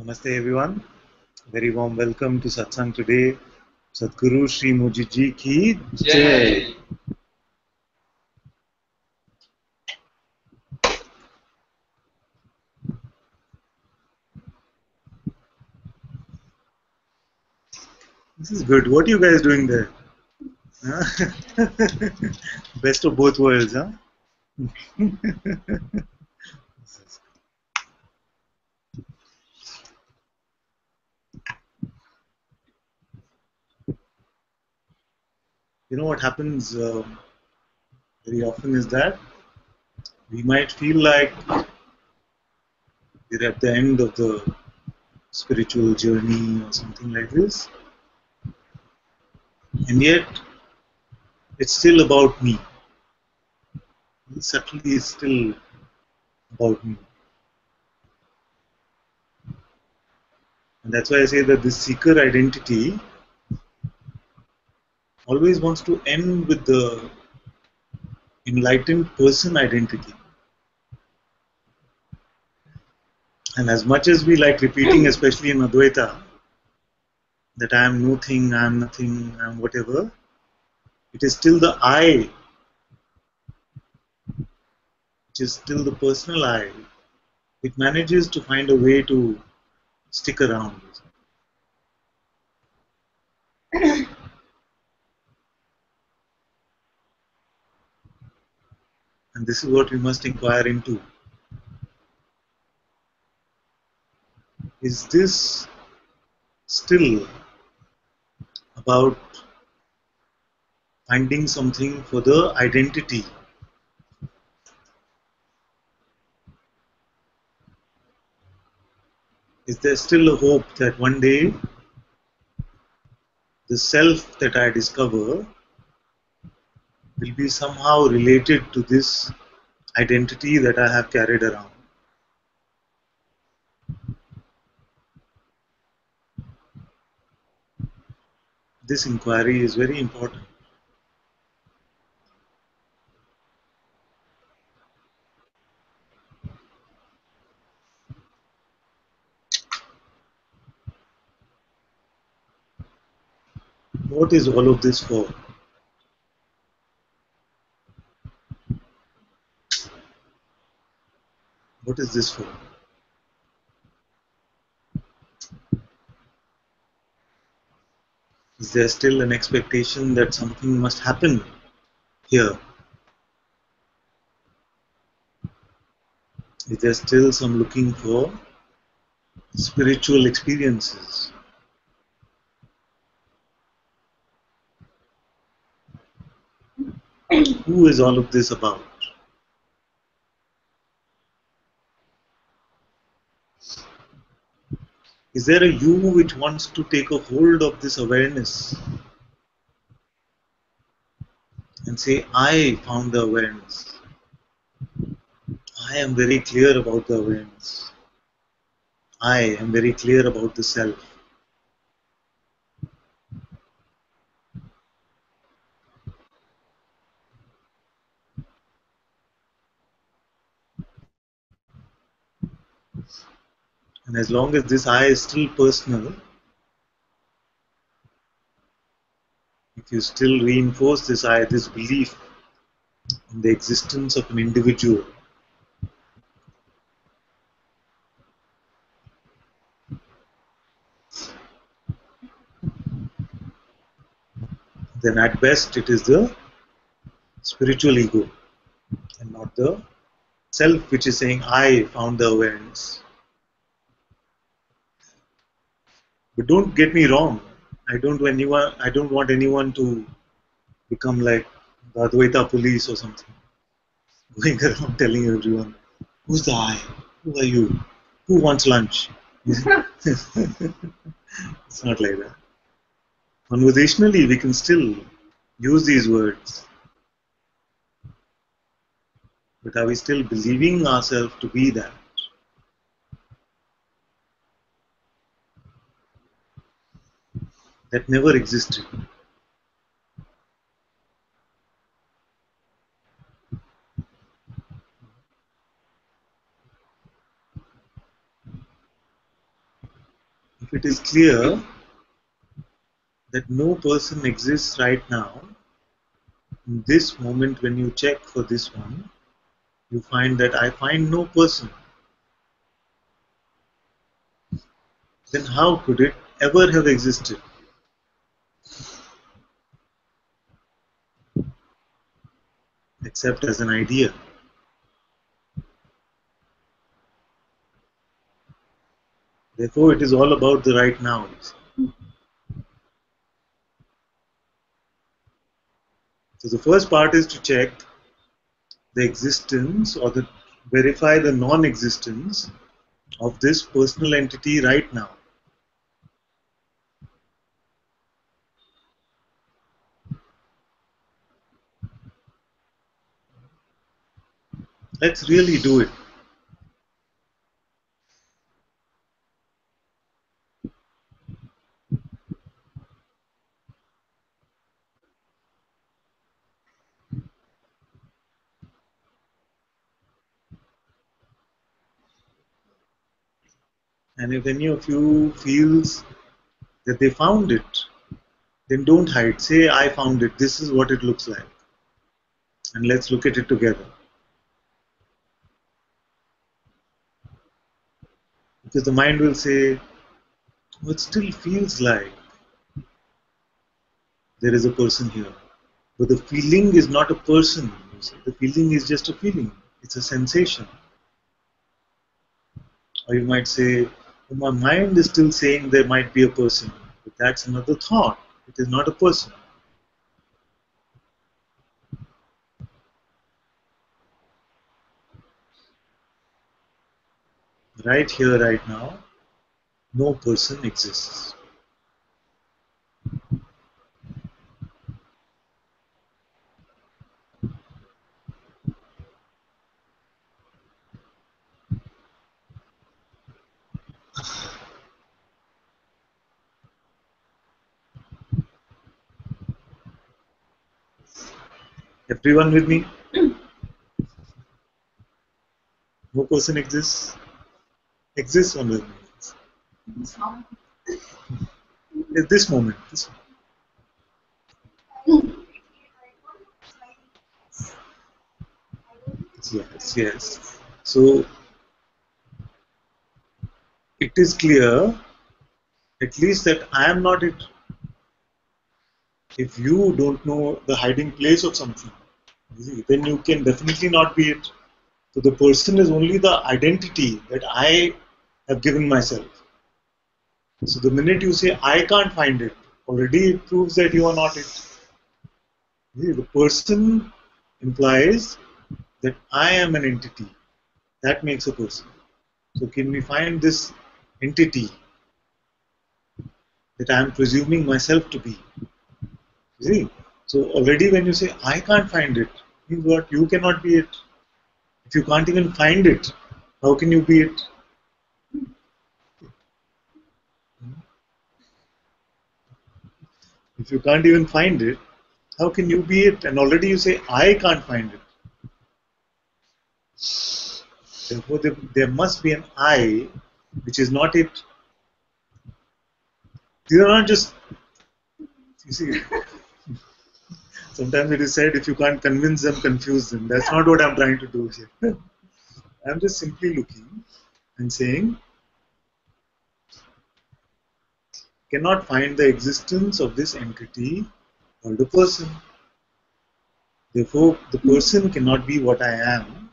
Namaste everyone. Very warm welcome to Satsang today. Sadhguru Sri Muji Ji ki Jai. This is good. What are you guys doing there? Huh? Best of both worlds, huh? You know what happens very often is that we might feel like we're at the end of the spiritual journey or something like this, and yet it's still about me. Subtly, it's still about me. And that's why I say that this seeker identity always wants to end with the enlightened person identity. And as much as we like repeating, especially in Advaita, that I am nothing, I am nothing, I am whatever, it is still the I, which is still the personal I. It manages to find a way to stick around. And this is what we must inquire into. Is this still about finding something for the identity? Is there still a hope that one day the self that I discover will be somehow related to this identity that I have carried around? This inquiry is very important. What is all of this for? What is this for? Is there still an expectation that something must happen here? Is there still some looking for spiritual experiences? Who is all of this about? Is there a you which wants to take a hold of this awareness and say, I found the awareness. I am very clear about the awareness. I am very clear about the self. And as long as this I is still personal, if you still reinforce this I, this belief in the existence of an individual, then at best it is the spiritual ego and not the self which is saying, I found the awareness. But don't get me wrong, I don't want anyone to become like the Advaita police or something, going around telling everyone, who's the I? Who are you? Who wants lunch? It's not like that. Conversationally, we can still use these words, but are we still believing ourselves to be that? That never existed. it is clear that no person exists right now, in this moment when you check for this one, you find that I find no person. Then how could it ever have existed except as an idea? Therefore, it is all about the right now. So the first part is to check the existence or the verify the non-existence of this personal entity right now. Let's really do it. And if any of you feels that they found it, then don't hide. Say, I found it. This is what it looks like. And let's look at it together. Because the mind will say, oh, it still feels like there is a person here. But the feeling is not a person. You see. The feeling is just a feeling. It's a sensation. Or you might say, oh, my mind is still saying there might be a person. But that's another thought. It is not a person. Right here, right now, no person exists. Everyone with me? No person exists. Exists only. Is this moment. Yes, yes. So it is clear, at least that I am not it. If you don't know the hiding place of something, then you can definitely not be it. So the person is only the identity that I have given myself. So the minute you say I can't find it, already it proves that you are not it. The person implies that I am an entity. That makes a person. So can we find this entity that I am presuming myself to be? See? So already when you say I can't find it, means what? You cannot be it. If you can't even find it, how can you be it? If you can't even find it, how can you be it? And already you say I can't find it. Therefore, there must be an I which is not it. These are not just, you see, sometimes it is said if you can't convince them, confuse them. That's not what I'm trying to do here. I'm just simply looking and saying, cannot find the existence of this entity called a person. Therefore, the person cannot be what I am.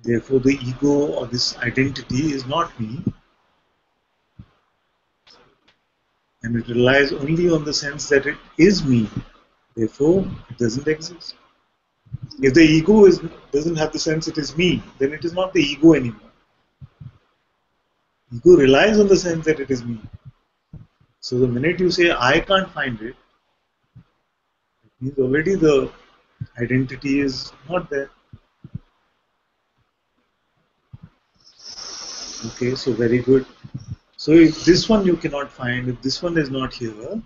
Therefore, the ego or this identity is not me. And it relies only on the sense that it is me. Therefore, it doesn't exist. If the ego doesn't have the sense it is me, then it is not the ego anymore. Ego relies on the sense that it is me. So the minute you say I can't find it, it means already the identity is not there. Okay, so very good. So if this one you cannot find, if this one is not here,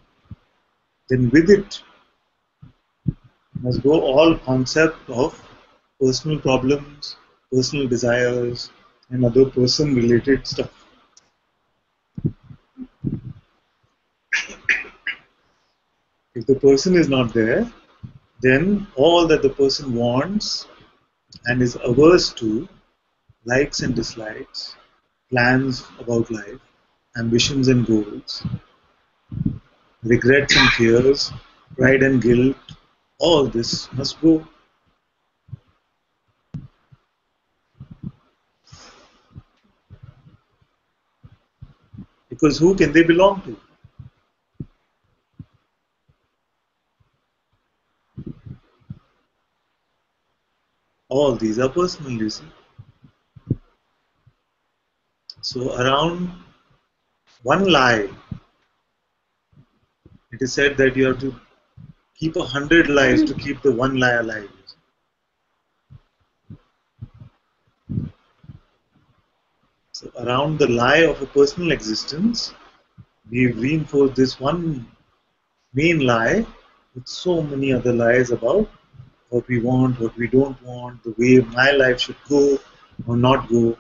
then with it must go all concept of personal problems, personal desires, and other person related stuff. If the person is not there, then all that the person wants and is averse to, likes and dislikes, plans about life, ambitions and goals, regrets and fears, pride and guilt, all this must go. Because who can they belong to? All these are personal, you see. So around one lie, it is said that you have to keep 100 lies to keep the one lie alive. So around the lie of a personal existence, we've reinforced this one main lie with so many other lies about what we want, what we don't want, the way my life should go or not go,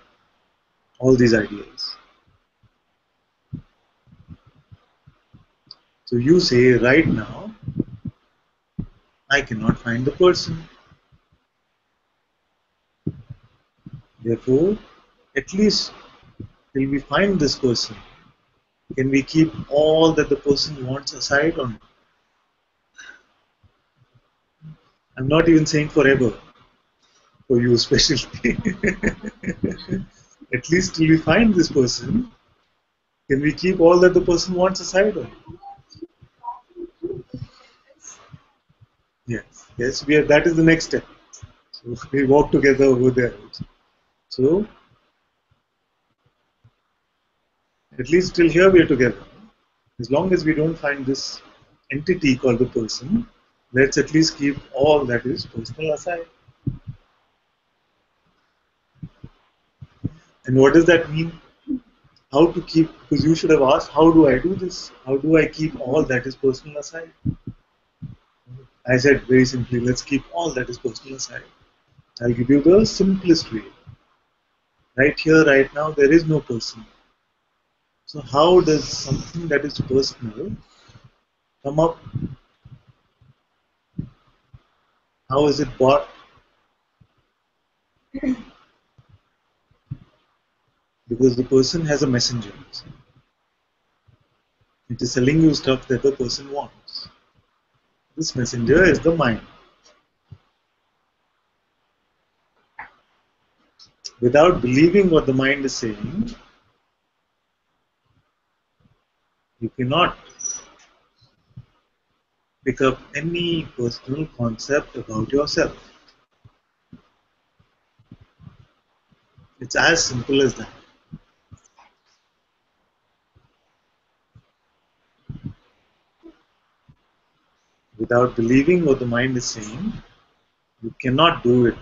all these ideas. So you say right now, I cannot find the person. Therefore, at least till we find this person, can we keep all that the person wants aside or not? I'm not even saying forever, for you especially. At least till we find this person, can we keep all that the person wants aside or not? Yes, yes, we are, that is the next step. So we walk together over there. So at least till here we are together. As long as we don't find this entity called the person, let's at least keep all that is personal aside. And what does that mean? How to keep, because you should have asked, how do I do this? How do I keep all that is personal aside? I said very simply, let's keep all that is personal aside. I'll give you the simplest way. Right here, right now, there is no person. So how does something that is personal come up? How is it bought? Because the person has a messenger. It is selling you stuff that the person wants. This messenger is the mind. Without believing what the mind is saying, you cannot pick up any personal concept about yourself. It's as simple as that. Without believing what the mind is saying, you cannot do it.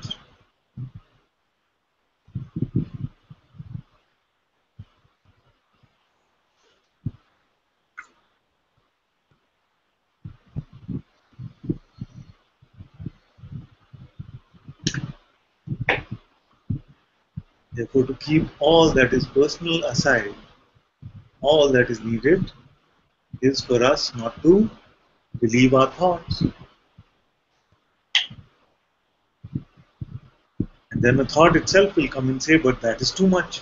Therefore, to keep all that is personal aside, all that is needed is for us not to believe our thoughts. And then the thought itself will come and say, but that is too much.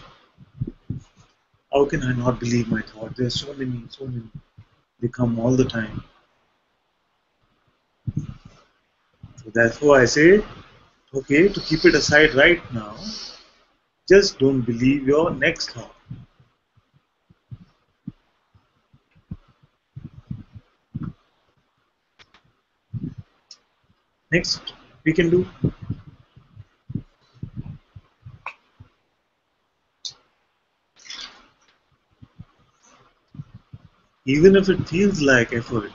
How can I not believe my thought? There are so many, so many. They come all the time. So therefore I say, okay, to keep it aside right now, just don't believe your next thought. Next, we can do. Even if it feels like effort,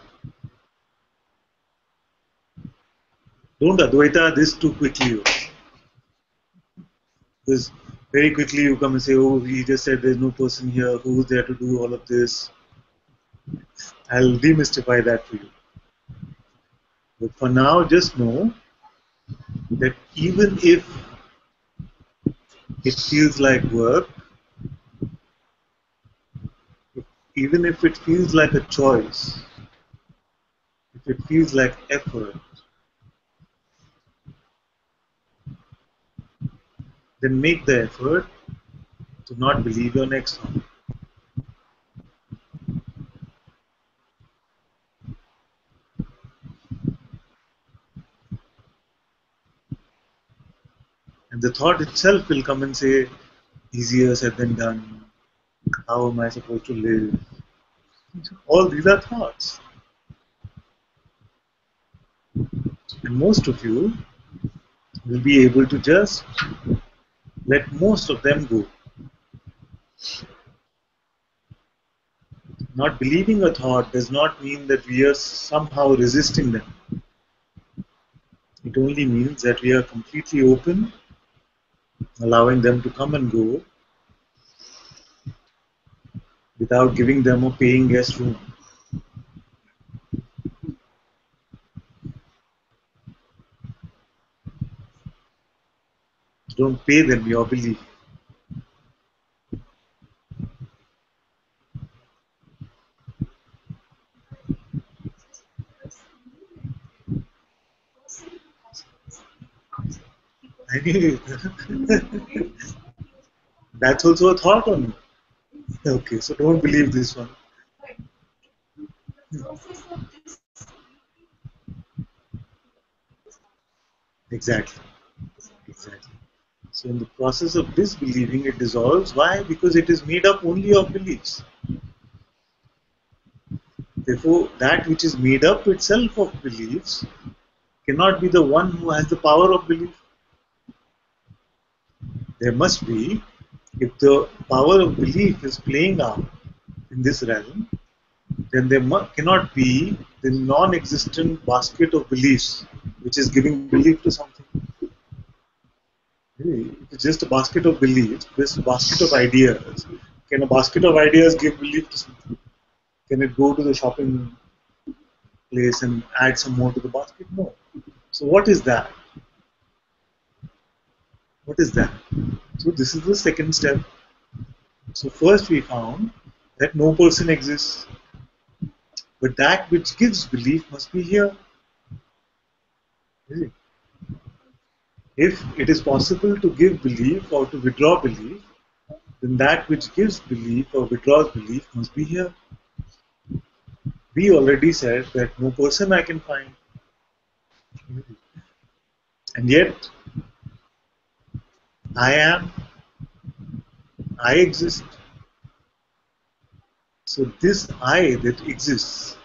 don't Advaita this too quickly. Because very quickly you come and say, oh, he just said there's no person here, who's there to do all of this? I'll demystify that for you. But for now, just know that even if it feels like work, even if it feels like a choice, if it feels like effort, then make the effort to not believe your next thought. And the thought itself will come and say, easier said than done. How am I supposed to live? All these are thoughts. And most of you will be able to just let most of them go. Not believing a thought does not mean that we are somehow resisting them. It only means that we are completely open, allowing them to come and go without giving them a paying guest room. Don't pay them your belief. Anyway, that's also a thought on you. Okay, so don't believe this one. Exactly. Exactly. So in the process of disbelieving, it dissolves. Why? Because it is made up only of beliefs. Therefore, that which is made up itself of beliefs cannot be the one who has the power of belief. There must be, if the power of belief is playing out in this realm, then there cannot be the non existent basket of beliefs which is giving belief to something. If it's just a basket of beliefs, this basket of ideas, can a basket of ideas give belief to something? Can it go to the shopping place and add some more to the basket? No. So, what is that? What is that? So, this is the second step. So, first we found that no person exists, but that which gives belief must be here. If it is possible to give belief or to withdraw belief, then that which gives belief or withdraws belief must be here. We already said that no person I can find. And yet, I am, I exist. So, this I that exists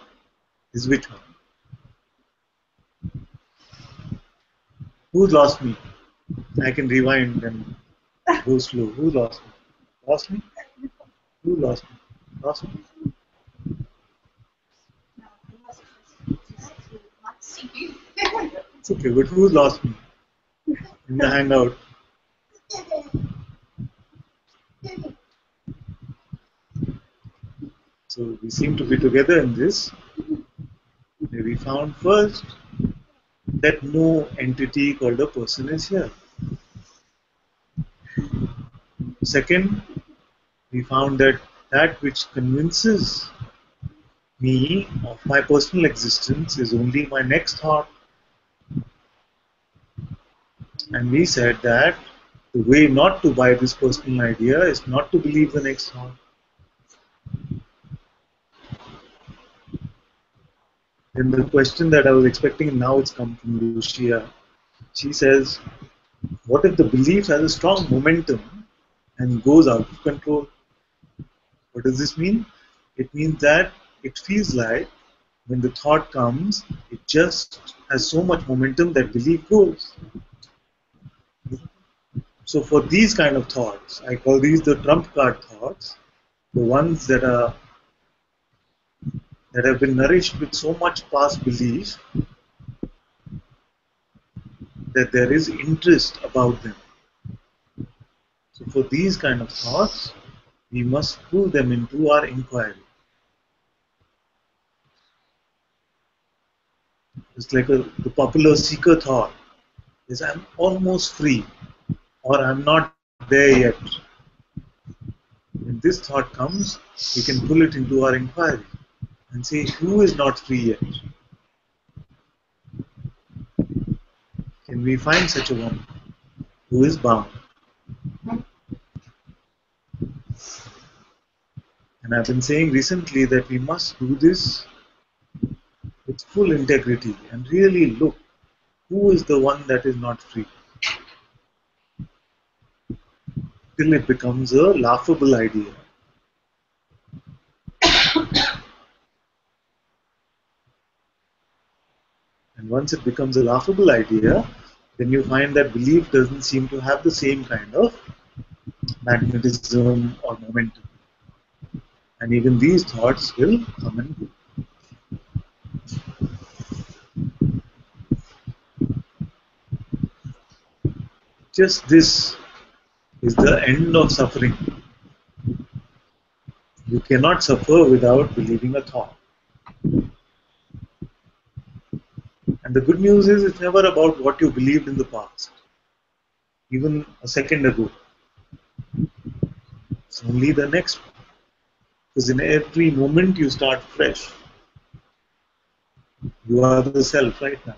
is which one? Who lost me? I can rewind and go slow. Who lost me? Lost me? Who lost me? Lost me? It's okay, but who lost me in the hangout? So we seem to be together in this. We found first that no entity called a person is here. Second, we found that that which convinces me of my personal existence is only my next thought. And we said that the way not to buy this personal idea is not to believe the next thought. Then the question that I was expecting, now it's come from Lucia. She says, what if the belief has a strong momentum and goes out of control? What does this mean? It means that it feels like when the thought comes, it just has so much momentum that belief goes. So for these kind of thoughts, I call these the trump card thoughts, the ones that have been nourished with so much past belief that there is interest about them. So for these kind of thoughts, we must pull them into our inquiry. It's like the popular seeker thought is I'm almost free or I'm not there yet. When this thought comes, we can pull it into our inquiry and say, who is not free yet? Can we find such a one who is bound? And I've been saying recently that we must do this with full integrity and really look who is the one that is not free till it becomes a laughable idea. And once it becomes a laughable idea, then you find that belief doesn't seem to have the same kind of magnetism or momentum. And even these thoughts will come and go. Just this is the end of suffering. You cannot suffer without believing a thought. And the good news is it's never about what you believed in the past, even a second ago. It's only the next one. Because in every moment you start fresh. You are the self right now.